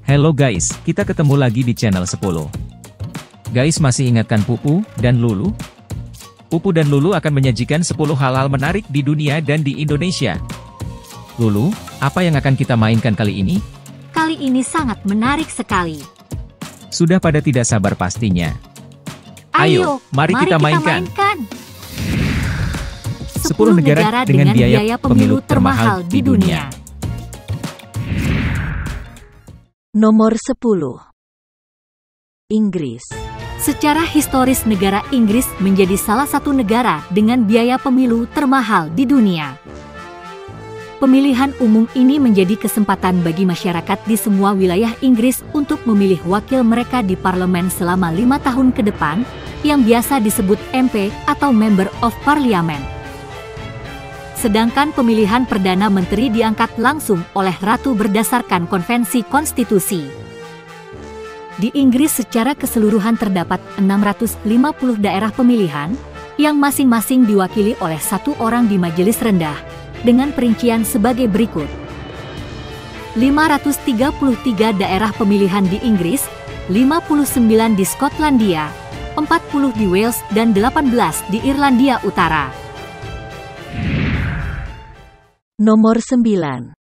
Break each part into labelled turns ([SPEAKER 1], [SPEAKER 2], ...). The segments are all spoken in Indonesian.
[SPEAKER 1] Hello guys, kita ketemu lagi di channel 10. Guys, masih ingatkan Pupu dan Lulu? Pupu dan Lulu akan menyajikan 10 hal-hal menarik di dunia dan di Indonesia. Lulu, apa yang akan kita mainkan kali ini?
[SPEAKER 2] Kali ini sangat menarik sekali.
[SPEAKER 1] Sudah pada tidak sabar pastinya. Ayo, mari kita mainkan. 10 negara dengan biaya pemilu termahal di dunia.
[SPEAKER 3] Nomor 10. Inggris.
[SPEAKER 2] Secara historis negara Inggris menjadi salah satu negara dengan biaya pemilu termahal di dunia. Pemilihan umum ini menjadi kesempatan bagi masyarakat di semua wilayah Inggris untuk memilih wakil mereka di parlemen selama 5 tahun ke depan, yang biasa disebut MP atau Member of Parliament. Sedangkan pemilihan Perdana Menteri diangkat langsung oleh Ratu berdasarkan konvensi konstitusi. Di Inggris secara keseluruhan terdapat 650 daerah pemilihan, yang masing-masing diwakili oleh satu orang di majelis rendah, dengan perincian sebagai berikut. 533 daerah pemilihan di Inggris, 59 di Skotlandia, 40 di Wales dan 18 di Irlandia Utara.
[SPEAKER 3] Nomor 9.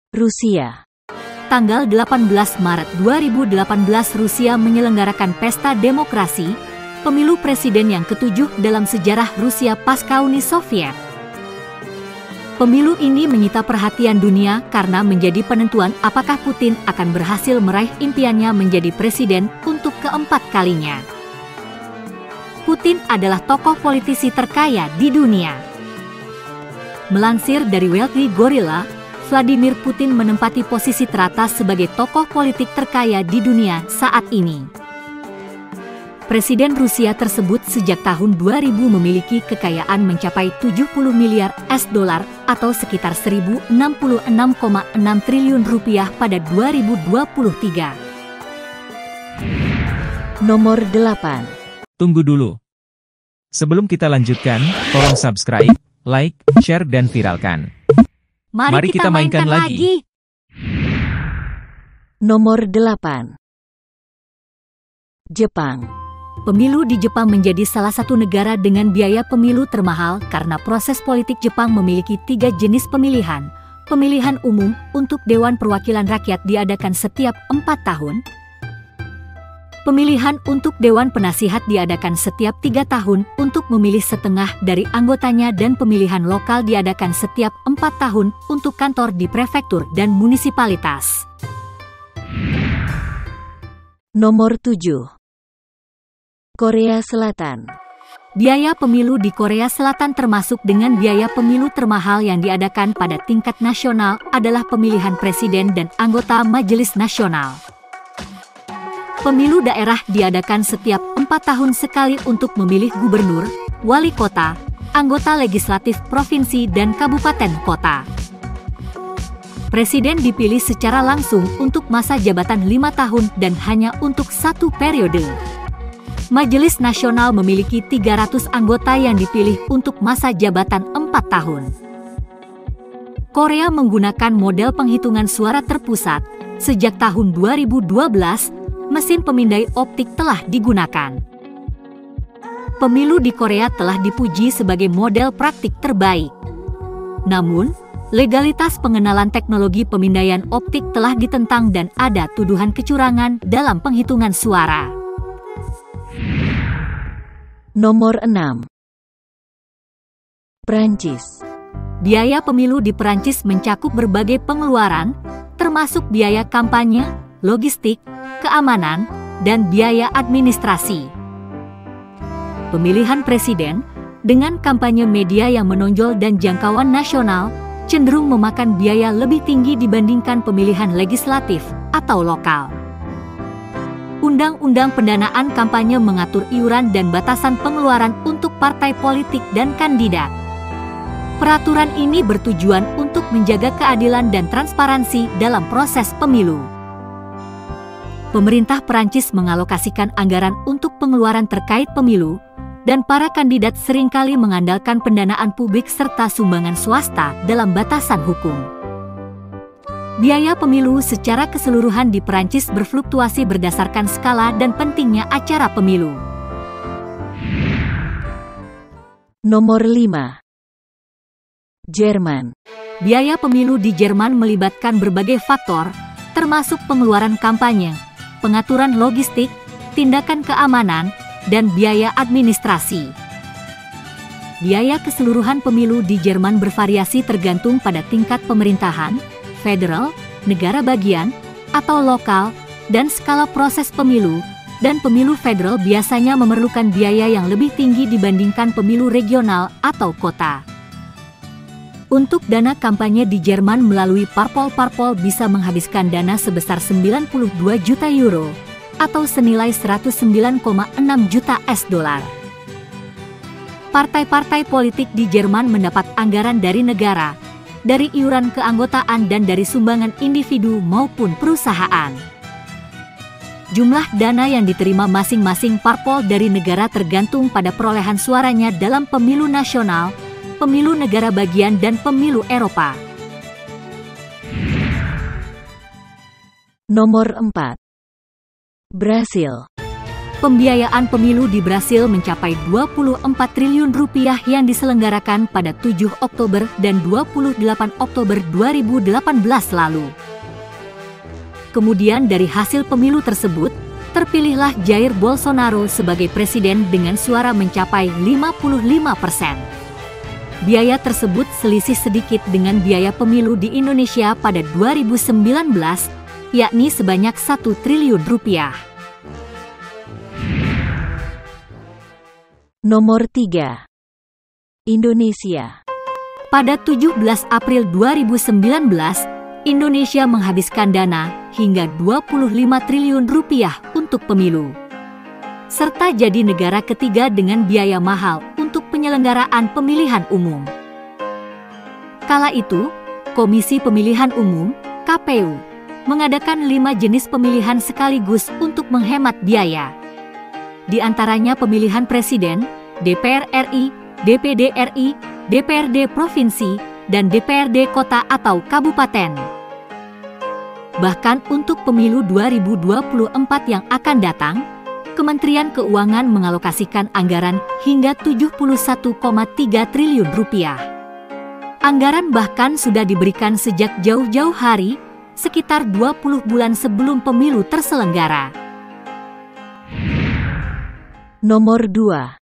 [SPEAKER 3] Rusia.
[SPEAKER 2] Tanggal 18 Maret 2018 Rusia menyelenggarakan pesta demokrasi, pemilu presiden yang ke-7 dalam sejarah Rusia pasca Uni Soviet. Pemilu ini menyita perhatian dunia karena menjadi penentuan apakah Putin akan berhasil meraih impiannya menjadi presiden untuk keempat kalinya. Putin adalah tokoh politisi terkaya di dunia. Melansir dari Wealthy Gorilla, Vladimir Putin menempati posisi teratas sebagai tokoh politik terkaya di dunia saat ini. Presiden Rusia tersebut sejak tahun 2000 memiliki kekayaan mencapai 70 miliar US dollar atau sekitar 1.066,6 triliun rupiah pada 2023.
[SPEAKER 3] Nomor 8.
[SPEAKER 1] Tunggu dulu. Sebelum kita lanjutkan, tolong subscribe, like, share dan viralkan.
[SPEAKER 2] Mari kita mainkan lagi.
[SPEAKER 3] Nomor 8. Jepang.
[SPEAKER 2] Pemilu di Jepang menjadi salah satu negara dengan biaya pemilu termahal karena proses politik Jepang memiliki 3 jenis pemilihan. Pemilihan umum untuk Dewan Perwakilan Rakyat diadakan setiap 4 tahun. Pemilihan untuk Dewan Penasihat diadakan setiap 3 tahun untuk memilih setengah dari anggotanya, dan pemilihan lokal diadakan setiap 4 tahun untuk kantor di prefektur dan munisipalitas.
[SPEAKER 3] Nomor 7. Korea Selatan.
[SPEAKER 2] Biaya pemilu di Korea Selatan termasuk dengan biaya pemilu termahal yang diadakan pada tingkat nasional adalah pemilihan presiden dan anggota Majelis Nasional. Pemilu daerah diadakan setiap 4 tahun sekali untuk memilih gubernur, wali kota, anggota legislatif provinsi dan kabupaten kota. Presiden dipilih secara langsung untuk masa jabatan 5 tahun dan hanya untuk 1 periode. Majelis Nasional memiliki 300 anggota yang dipilih untuk masa jabatan 4 tahun. Korea menggunakan model penghitungan suara terpusat. Sejak tahun 2012, mesin pemindai optik telah digunakan. Pemilu di Korea telah dipuji sebagai model praktik terbaik. Namun, legalitas pengenalan teknologi pemindaian optik telah ditentang dan ada tuduhan kecurangan dalam penghitungan suara.
[SPEAKER 3] Nomor 6. Prancis.
[SPEAKER 2] Biaya pemilu di Prancis mencakup berbagai pengeluaran, termasuk biaya kampanye, logistik, keamanan, dan biaya administrasi. Pemilihan presiden, dengan kampanye media yang menonjol dan jangkauan nasional, cenderung memakan biaya lebih tinggi dibandingkan pemilihan legislatif atau lokal. Undang-undang pendanaan kampanye mengatur iuran dan batasan pengeluaran untuk partai politik dan kandidat. Peraturan ini bertujuan untuk menjaga keadilan dan transparansi dalam proses pemilu. Pemerintah Prancis mengalokasikan anggaran untuk pengeluaran terkait pemilu, dan para kandidat seringkali mengandalkan pendanaan publik serta sumbangan swasta dalam batasan hukum. Biaya pemilu secara keseluruhan di Perancis berfluktuasi berdasarkan skala dan pentingnya acara pemilu.
[SPEAKER 3] Nomor 5. Jerman.
[SPEAKER 2] Biaya pemilu di Jerman melibatkan berbagai faktor, termasuk pengeluaran kampanye, pengaturan logistik, tindakan keamanan, dan biaya administrasi. Biaya keseluruhan pemilu di Jerman bervariasi tergantung pada tingkat pemerintahan, federal, negara bagian, atau lokal, dan skala proses pemilu, dan pemilu federal biasanya memerlukan biaya yang lebih tinggi dibandingkan pemilu regional atau kota. Untuk dana kampanye di Jerman melalui parpol-parpol bisa menghabiskan dana sebesar 92 juta euro, atau senilai 109,6 juta $. Partai-partai politik di Jerman mendapat anggaran dari negara, dari iuran keanggotaan dan dari sumbangan individu maupun perusahaan. Jumlah dana yang diterima masing-masing parpol dari negara tergantung pada perolehan suaranya dalam pemilu nasional, pemilu negara bagian dan pemilu Eropa.
[SPEAKER 3] Nomor 4. Brasil.
[SPEAKER 2] Pembiayaan pemilu di Brasil mencapai 24 triliun rupiah yang diselenggarakan pada 7 Oktober dan 28 Oktober 2018 lalu. Kemudian dari hasil pemilu tersebut, terpilihlah Jair Bolsonaro sebagai presiden dengan suara mencapai 55%. Biaya tersebut selisih sedikit dengan biaya pemilu di Indonesia pada 2019, yakni sebanyak 1 triliun rupiah.
[SPEAKER 3] Nomor 3. Indonesia.
[SPEAKER 2] Pada 17 April 2019, Indonesia menghabiskan dana hingga 25 triliun rupiah untuk pemilu, serta jadi negara ketiga dengan biaya mahal untuk penyelenggaraan pemilihan umum. Kala itu, Komisi Pemilihan Umum, KPU, mengadakan 5 jenis pemilihan sekaligus untuk menghemat biaya. Di antaranya pemilihan presiden, DPR RI, DPD RI, DPRD Provinsi, dan DPRD Kota atau Kabupaten. Bahkan untuk pemilu 2024 yang akan datang, Kementerian Keuangan mengalokasikan anggaran hingga 71,3 triliun rupiah. Anggaran bahkan sudah diberikan sejak jauh-jauh hari, sekitar 20 bulan sebelum pemilu terselenggara.
[SPEAKER 3] Nomor 2.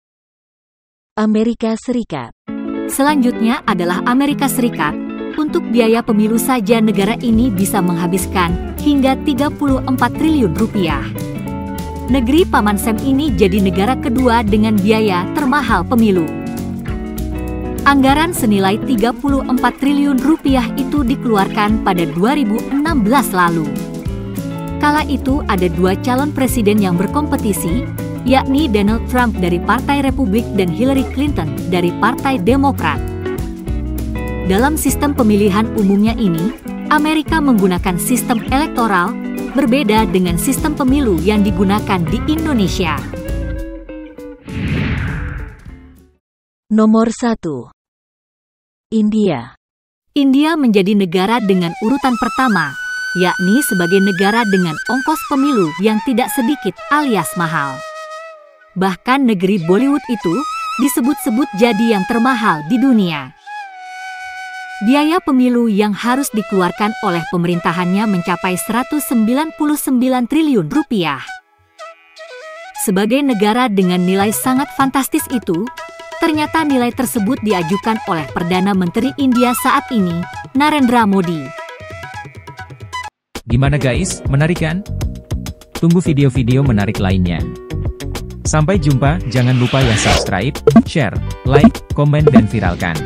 [SPEAKER 3] Amerika Serikat.
[SPEAKER 2] Selanjutnya adalah Amerika Serikat. Untuk biaya pemilu saja negara ini bisa menghabiskan hingga 34 triliun rupiah. Negeri Paman Sam ini jadi negara kedua dengan biaya termahal pemilu. Anggaran senilai 34 triliun rupiah itu dikeluarkan pada 2016 lalu. Kala itu ada 2 calon presiden yang berkompetisi, yakni Donald Trump dari Partai Republik dan Hillary Clinton dari Partai Demokrat. Dalam sistem pemilihan umumnya ini, Amerika menggunakan sistem elektoral, berbeda dengan sistem pemilu yang digunakan di Indonesia.
[SPEAKER 3] Nomor 1. India.
[SPEAKER 2] India menjadi negara dengan urutan pertama, yakni sebagai negara dengan ongkos pemilu yang tidak sedikit alias mahal. Bahkan negeri Bollywood itu disebut-sebut jadi yang termahal di dunia. Biaya pemilu yang harus dikeluarkan oleh pemerintahannya mencapai 199 triliun rupiah. Sebagai negara dengan nilai sangat fantastis itu, ternyata nilai tersebut diajukan oleh Perdana Menteri India saat ini, Narendra Modi.
[SPEAKER 1] Gimana guys, menarik kan? Tunggu video-video menarik lainnya. Sampai jumpa, jangan lupa ya subscribe, share, like, komen dan viralkan.